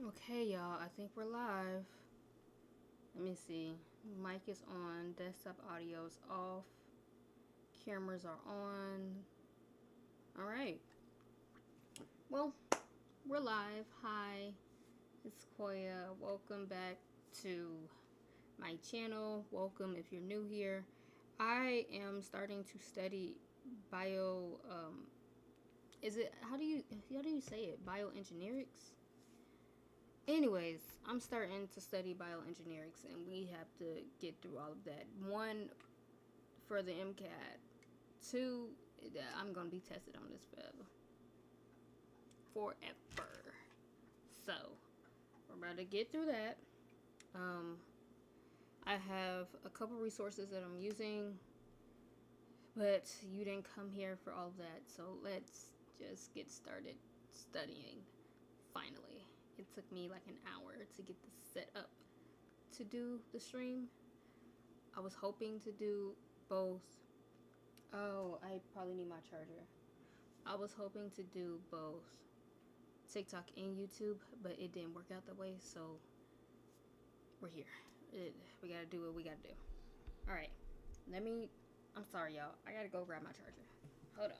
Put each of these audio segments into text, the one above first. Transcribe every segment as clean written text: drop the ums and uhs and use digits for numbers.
Okay, y'all, I think we're live. Let me see. Mic is on, desktop audio is off, cameras are on. All right. Well, we're live. Hi, it's Koya. Welcome back to my channel. Welcome if you're new here. I am starting to study bio. How do you say it? Bioenergetics. Anyways, I'm starting to study bioenergetics, and we have to get through all of that. One, for the MCAT. Two, I'm gonna be tested on this forever. So we're about to get through that. I have a couple resources that I'm using, but you didn't come here for all of that. So let's just get started studying. Finally, it took me like an hour to get this set up to do the stream. I was hoping to do both. Oh, I probably need my charger. I was hoping to do both TikTok and YouTube, but it didn't work out that way, so we're here. We gotta do what we gotta do. Alright, I'm sorry, y'all. I gotta go grab my charger. Hold on.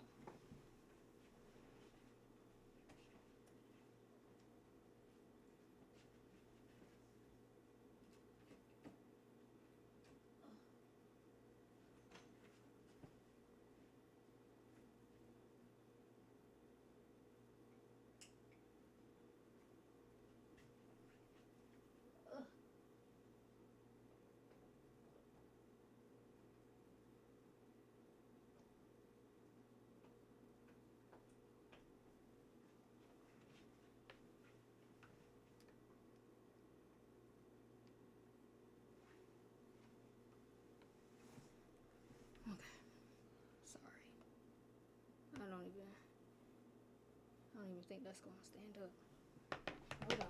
Okay. Sorry. I don't even think that's gonna stand up. Hold on.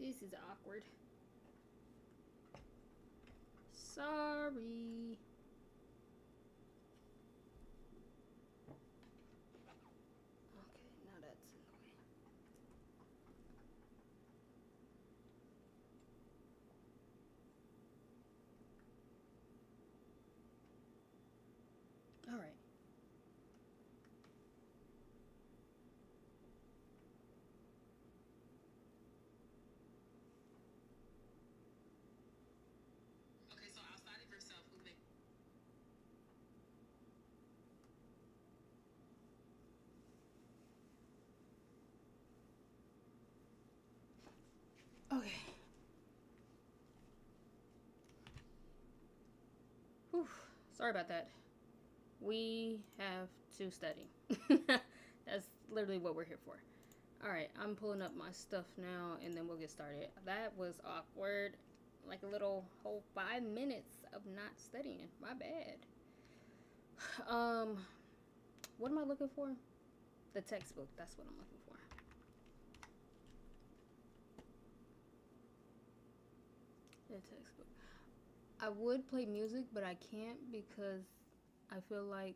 This is awkward. Sorry. Okay, now that's in the way. All right. Okay, so outside of yourself, who makes Sorry about that. We have to study. That's literally what we're here for. Alright, I'm pulling up my stuff now and then we'll get started. That was awkward. Like a little whole 5 minutes of not studying. My bad. What am I looking for? The textbook. That's what I'm looking for. The textbook. I would play music, but I can't because I feel like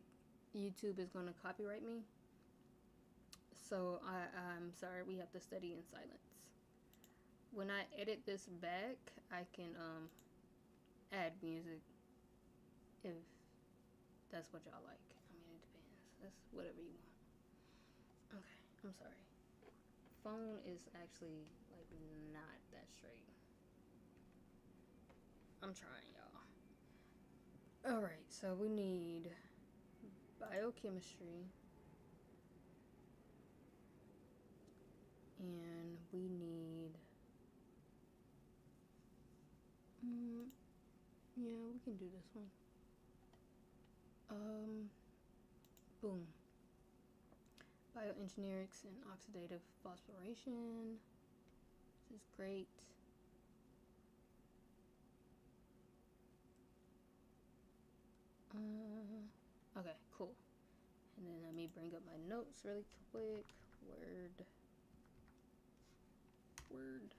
YouTube is going to copyright me. So I'm sorry, we have to study in silence. When I edit this back, I can add music if that's what y'all like. I mean, it depends. That's whatever you want. Okay, I'm sorry. Phone is actually like not that straight. I'm trying, y'all. Alright, so we need biochemistry. And we need... yeah, we can do this one. Boom. Bioenergetics and oxidative phosphorylation. This is great. Okay, cool. And then let me bring up my notes really quick. Word.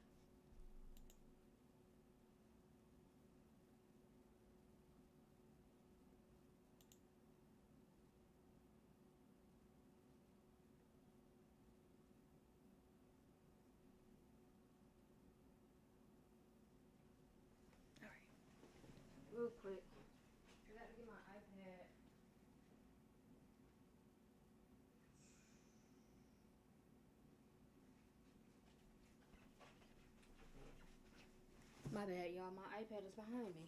Alright. Real quick. I gotta get my iPad. My bad, y'all. My iPad is behind me.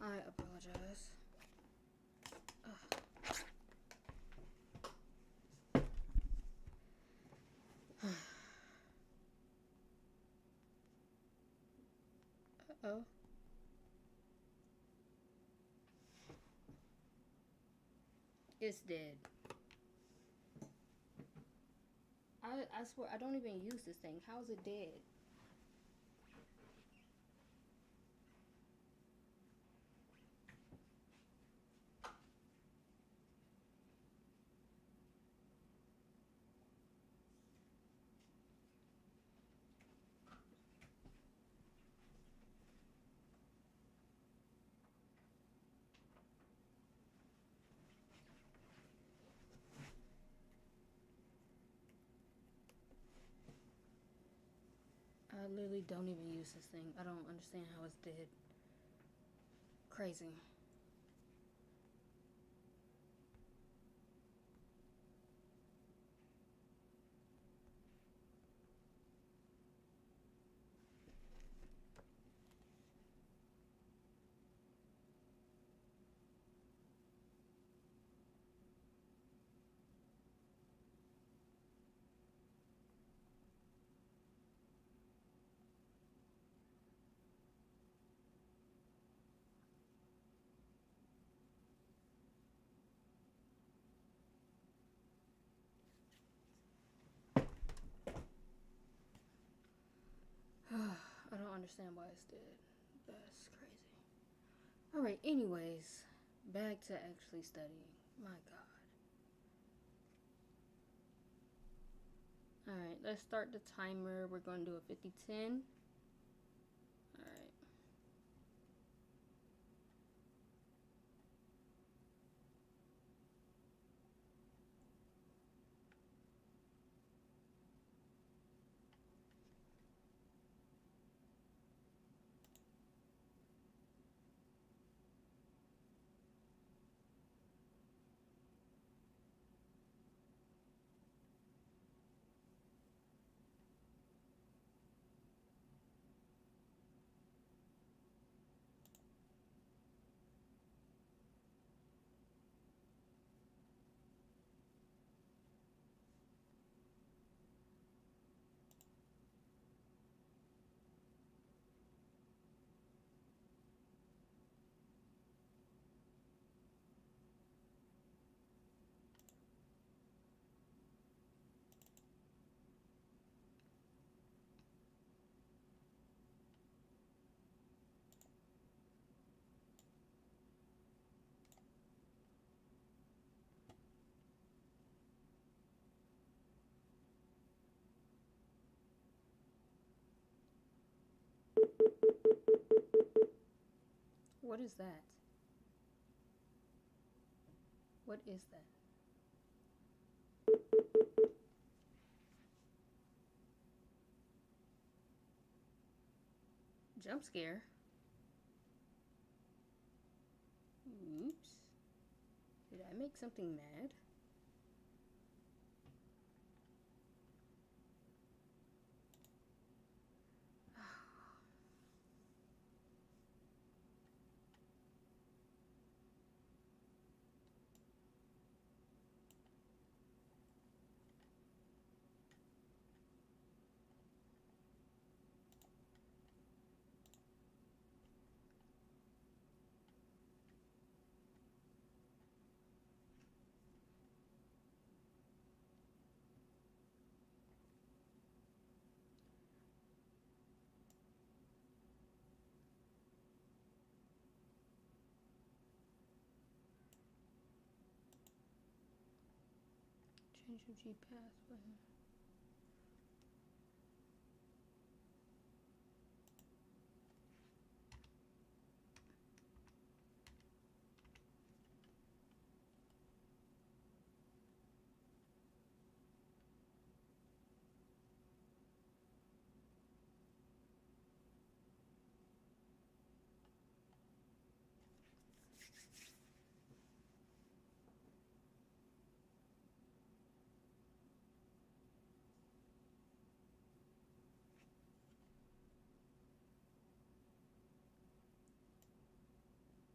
I apologize. Uh-oh. It's dead. I swear, I don't even use this thing. How is it dead? I literally don't even use this thing. I don't understand how it's dead. Crazy. I don't understand why it's dead. That's crazy. Alright, anyways, back to actually studying. My god. Alright, let's start the timer. We're going to do a 50-10. Alright. What is that? What is that? Jump scare. Oops. Did I make something mad? Change your G path button.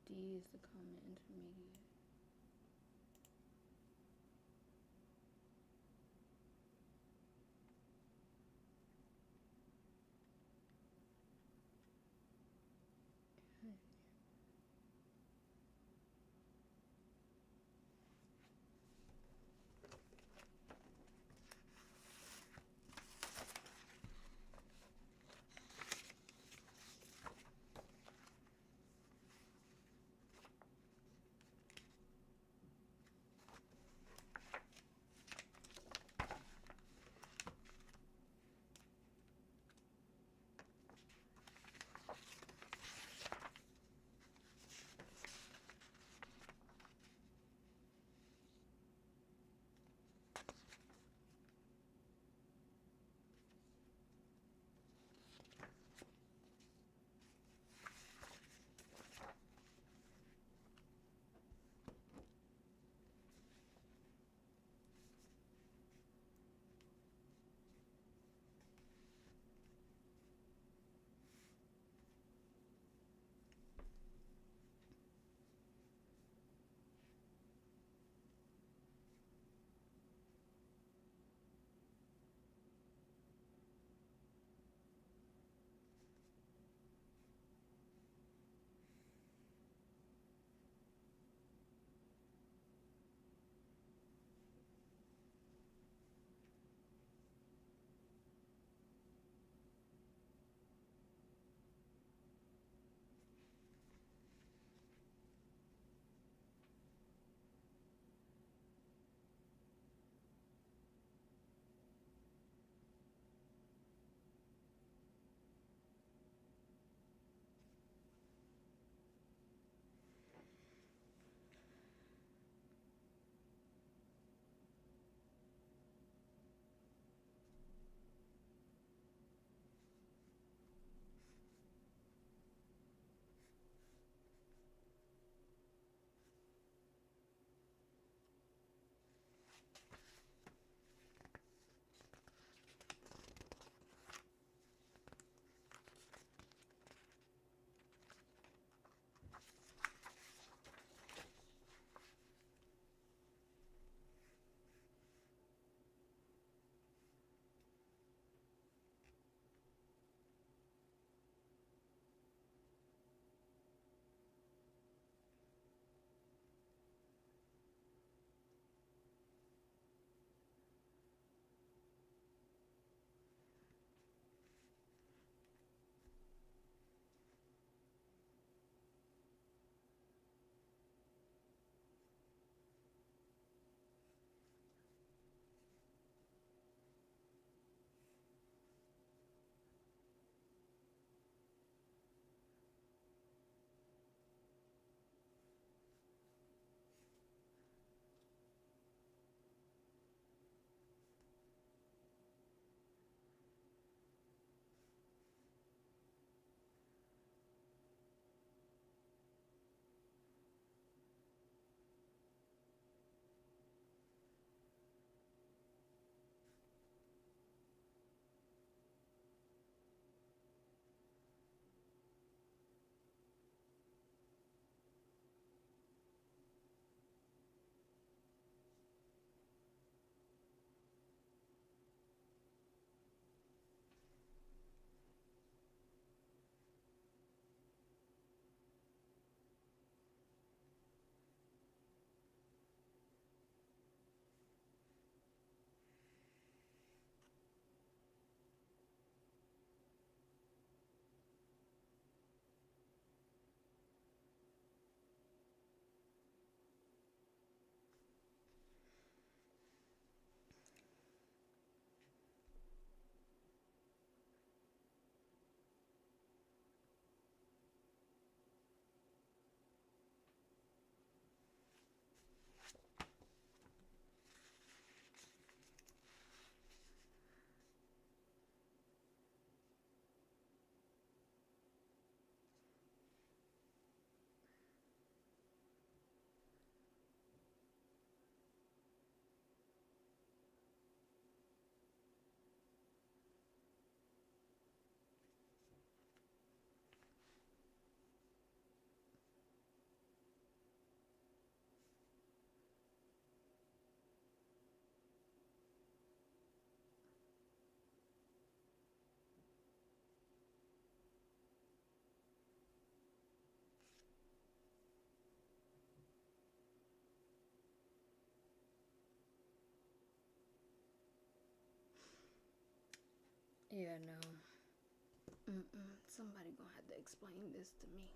D is the common intermediate. Yeah, no. Somebody gonna have to explain this to me.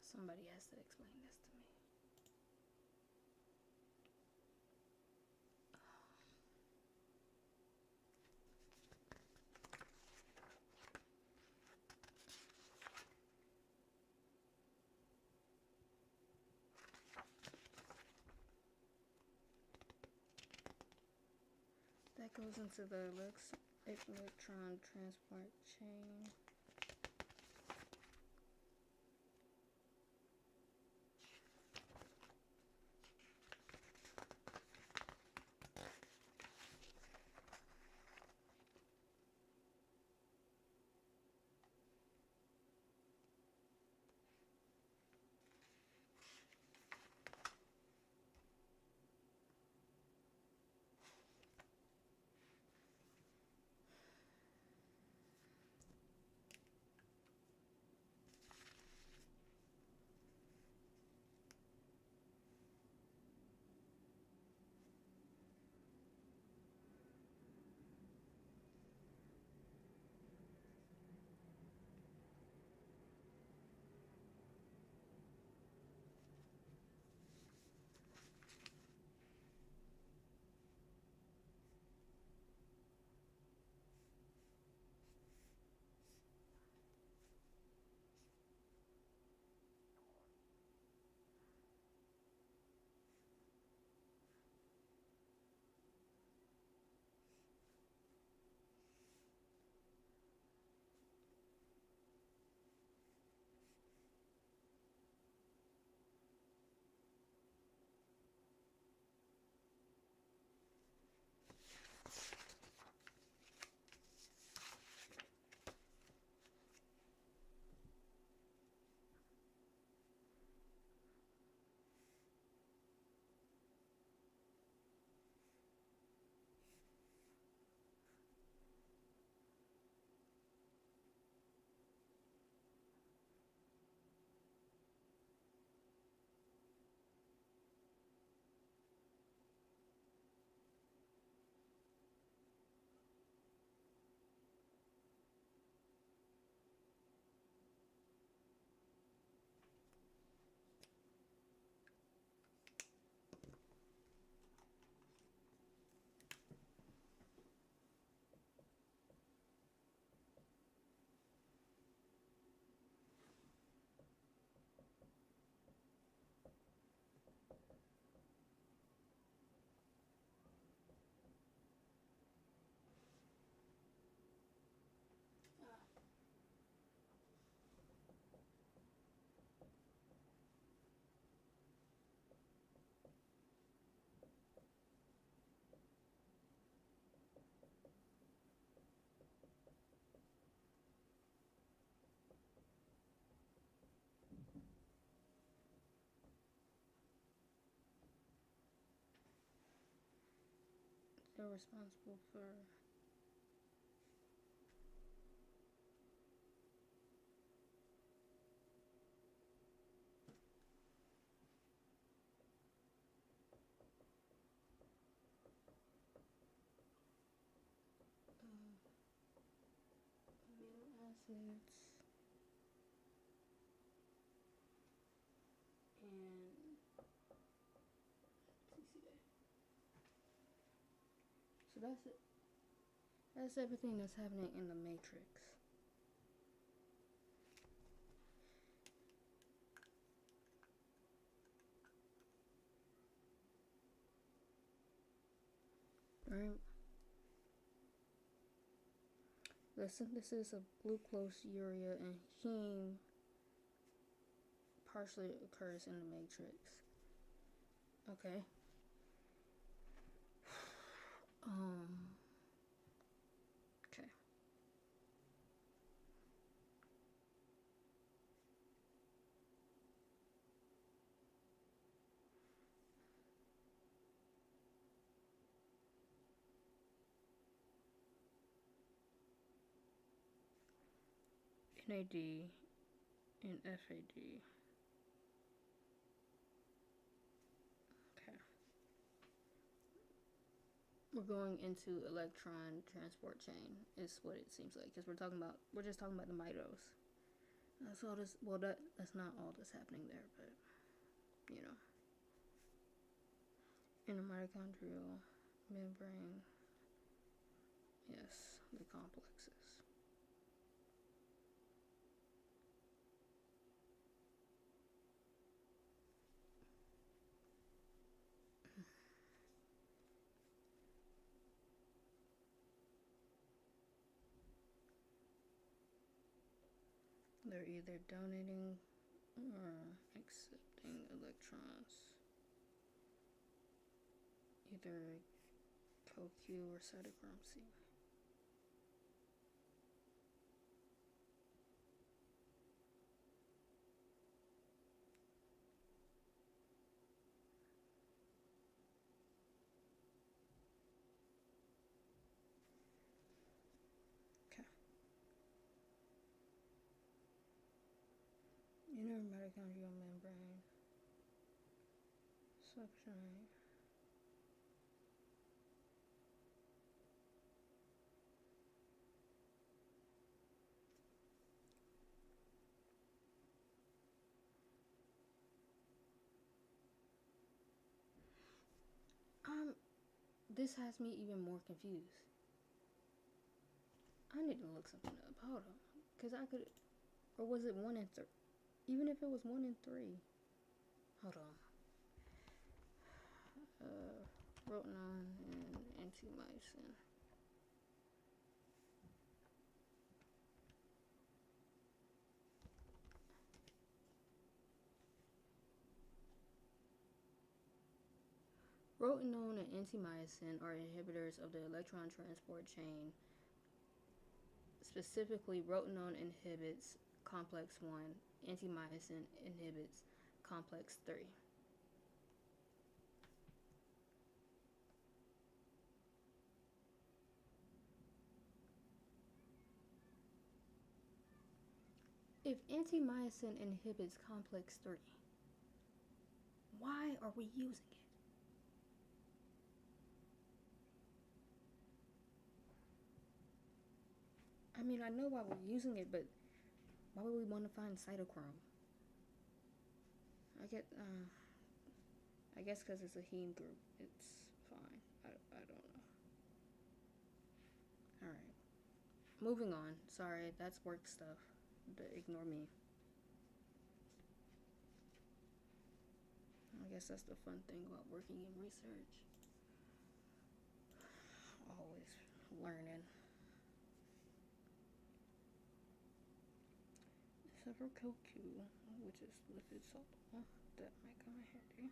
Somebody has to explain this to me. That goes into the electron transport chain. They're responsible for amino acids and CCA. So that's it. That's everything that's happening in the matrix. Right? The synthesis of glucose, urea, and heme partially occurs in the matrix. Okay. Okay. NAD in FAD. Okay. We're going into electron transport chain is what it seems like, because we're just talking about the mitose. That's all this, well, that's not all that's happening there, but you know. In the mitochondrial membrane, yes, the complexes. They're either donating or accepting electrons, either CoQ or cytochrome C. Okay. Inner mitochondrial membrane, suctionate. This has me even more confused. I need to look something up. Hold on. Because I could, or was it 1 and 3? Even if it was 1 and 3. Hold on. Rotenone and antimycin. Rotenone and antimycin are inhibitors of the electron transport chain. Specifically, rotenone inhibits complex 1, antimycin inhibits complex 3. If antimycin inhibits complex 3, why are we using it? I mean, I know why we're using it, but why would we want to find cytochrome? I guess because it's a heme group, it's fine. I don't know. Alright. Moving on. Sorry, that's work stuff. Ignore me. I guess that's the fun thing about working in research. Always learning. Several CoQ, which is lipid soluble, that might come in handy.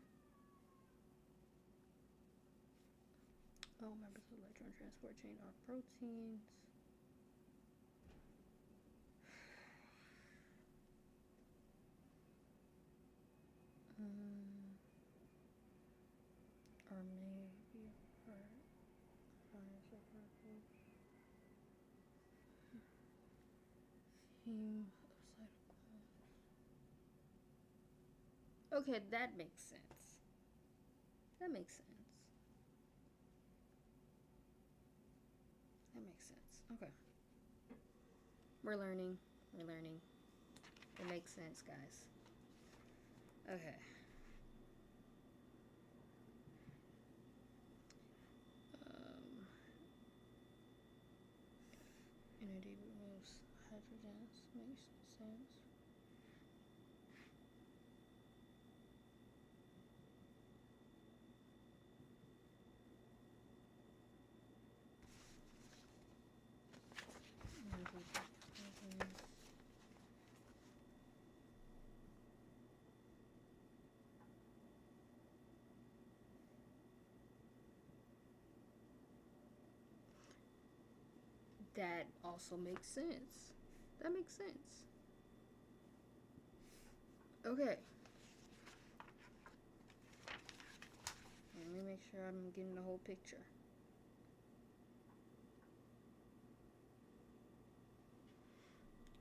All members of the electron transport chain are proteins. Or maybe part of cytochrome. Okay, that makes sense. That makes sense. That makes sense. Okay. We're learning. We're learning. It makes sense, guys. Okay. Energy removes hydrogens. Makes sense. That also makes sense. That makes sense. Okay. Let me make sure I'm getting the whole picture.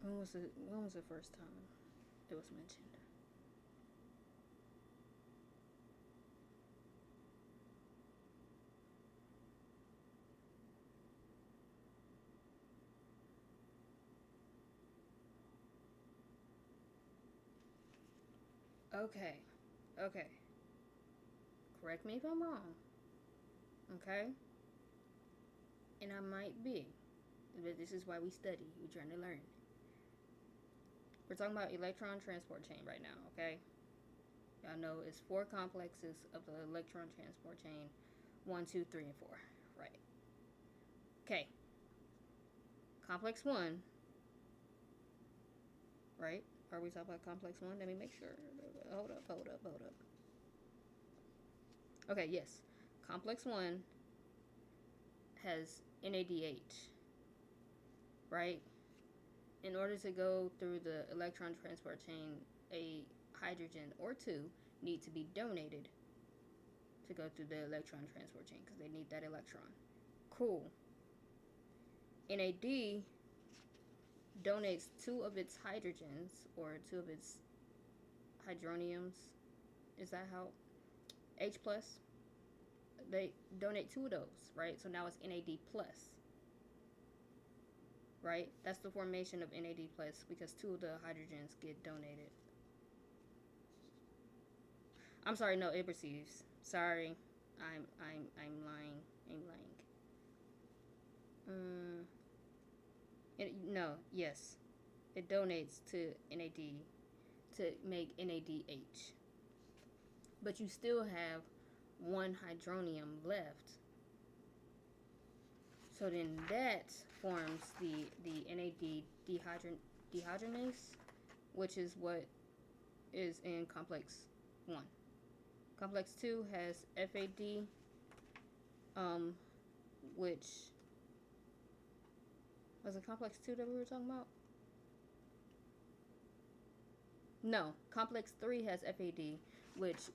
When was the first time it was mentioned. Okay. Okay. Correct me if I'm wrong. Okay? And I might be. But this is why we study. We're trying to learn. We're talking about electron transport chain right now, okay? Y'all know it's 4 complexes of the electron transport chain. 1, 2, 3, and 4. Right. Okay. Complex 1. Right? Are we talking about complex 1? Let me make sure. Hold up. Okay, yes. Complex 1 has NADH. Right? In order to go through the electron transport chain, a hydrogen or 2 need to be donated to go through the electron transport chain because they need that electron. Cool. NAD donates 2 of its hydrogens or 2 of its hydroniums. Is that how? H plus. They donate 2 of those, right? So now it's NAD plus. Right? That's the formation of NAD plus because 2 of the hydrogens get donated. I'm sorry, no, it receives. Sorry, I'm lying. No, yes, it donates to NAD to make NADH, but you still have 1 hydronium left. So then that forms the NAD dehydrogenase, which is what is in complex 1. Complex 2 has FAD, which was it complex 2 that we were talking about? No, complex 3 has FAD, which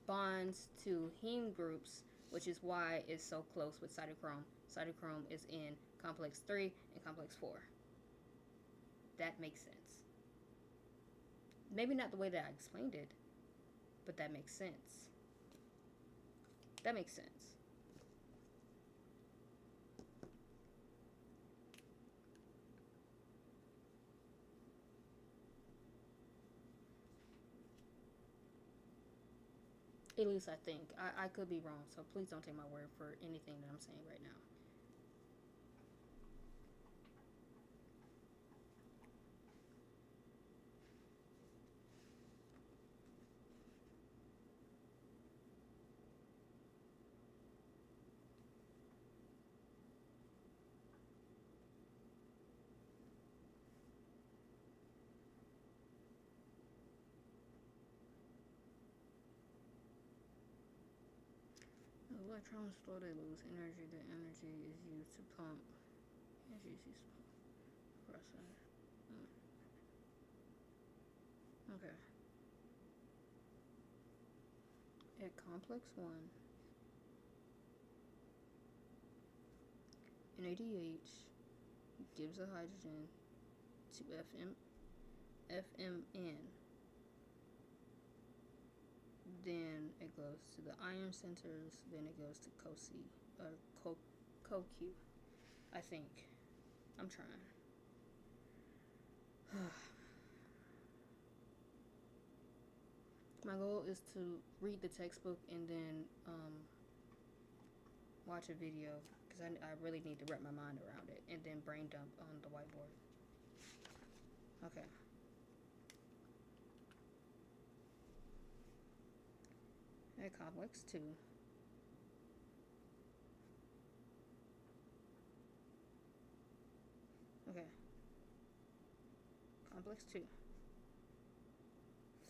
bonds to heme groups, which is why it's so close with cytochrome. Cytochrome is in complex 3 and complex 4. That makes sense. Maybe not the way that I explained it, but that makes sense. That makes sense. At least I think. I could be wrong, so please don't take my word for anything that I'm saying right now. Electrons flow, they lose energy. The energy is used to pump. Process. Okay. At complex 1, NADH gives a hydrogen to FMN. Then it goes to the iron centers. Then it goes to CoQ. I think. I'm trying. My goal is to read the textbook and then watch a video because I really need to wrap my mind around it and then brain dump on the whiteboard. Okay. At complex 2. Okay. Complex 2.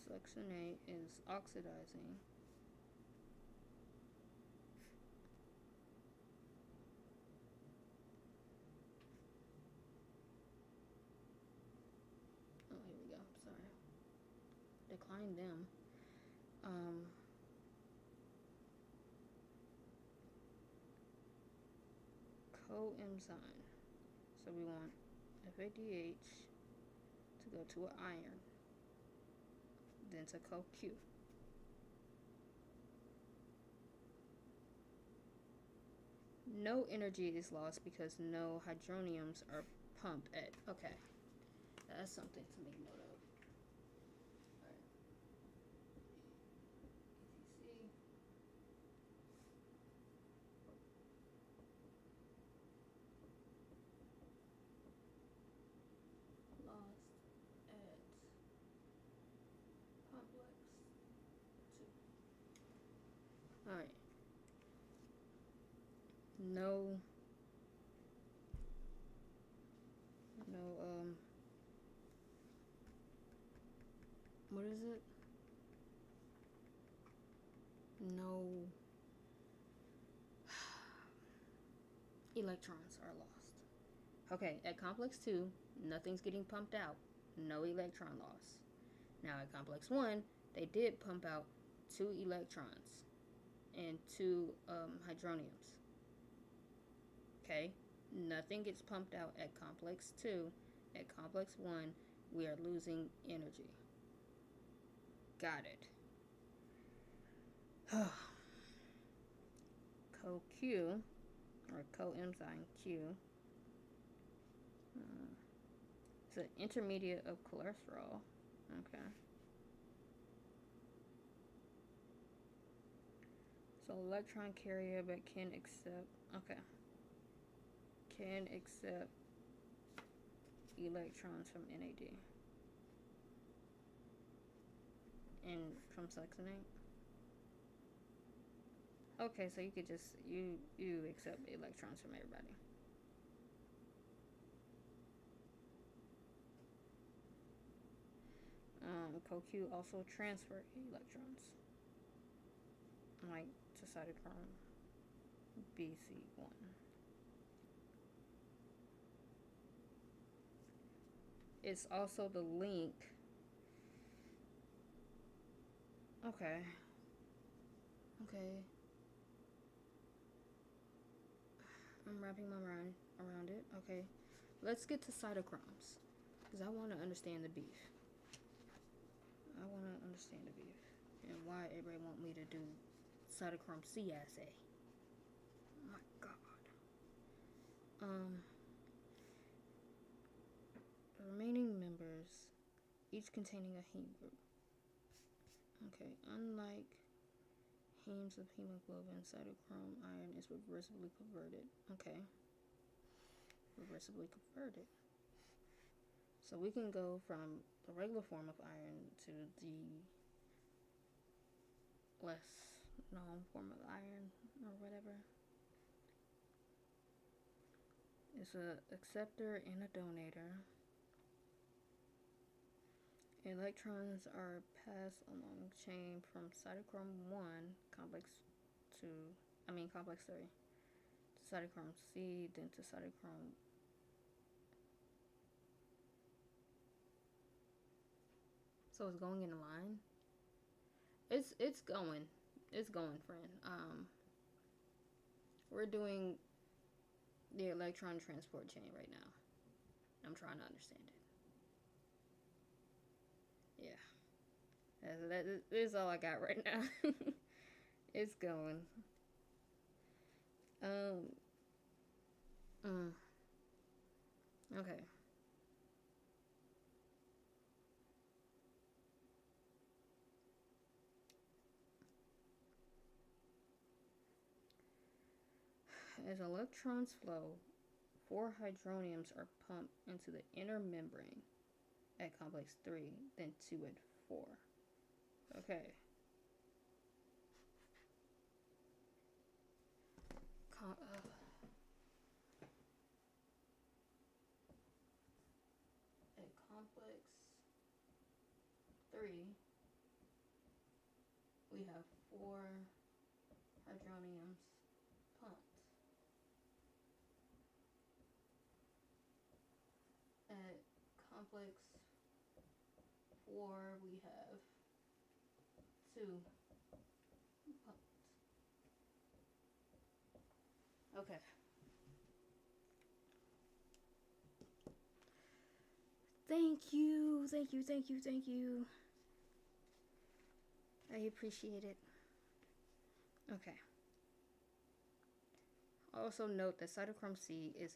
Succinate is oxidizing. Oh, here we go. Sorry. Decline them. Coenzyme. So we want FADH to go to an iron. then to CoQ. No energy is lost because no hydroniums are pumped at. Okay, that's something to make note of. All right. No. No. What is it? No electrons are lost. Okay, at complex 2, nothing's getting pumped out. No electron loss. Now at complex 1, they did pump out 2 electrons and 2 hydroniums. Okay, nothing gets pumped out at complex 2. At complex 1, we are losing energy. Got it. CoQ, or coenzyme Q, it's an intermediate of cholesterol. Okay. So electron carrier, but can accept. Okay. Can accept electrons from NAD and from succinate. Okay, so you could just you accept electrons from everybody. CoQ also transfer electrons, like to cytochrome BC1. It's also the link. Okay. I'm wrapping my mind around it. Okay. Let's get to cytochromes, because I want to understand the beef. I want to understand the beef and why everybody want me to do cytochrome C assay. Oh my God. The remaining members, each containing a heme group. Okay, unlike hemes of hemoglobin, cytochrome iron is reversibly converted. Okay. Reversibly converted. So we can go from the regular form of iron to the less known form of iron or whatever. It's an acceptor and a donator. Electrons are passed along chain from cytochrome 1 complex 3 to cytochrome C, then to cytochrome. So it's going in a line. It's going, friend. We're doing the electron transport chain right now. I'm trying to understand it. Yeah, that is all I got right now. It's going. Okay. As electrons flow, 4 hydroniums are pumped into the inner membrane at complex 3, then 2 at 4. Okay. At complex 3, we have 4 hydroniums pumped. At complex 4, we have 2 pumped. Okay. Thank you. I appreciate it. Okay. Also note that cytochrome C is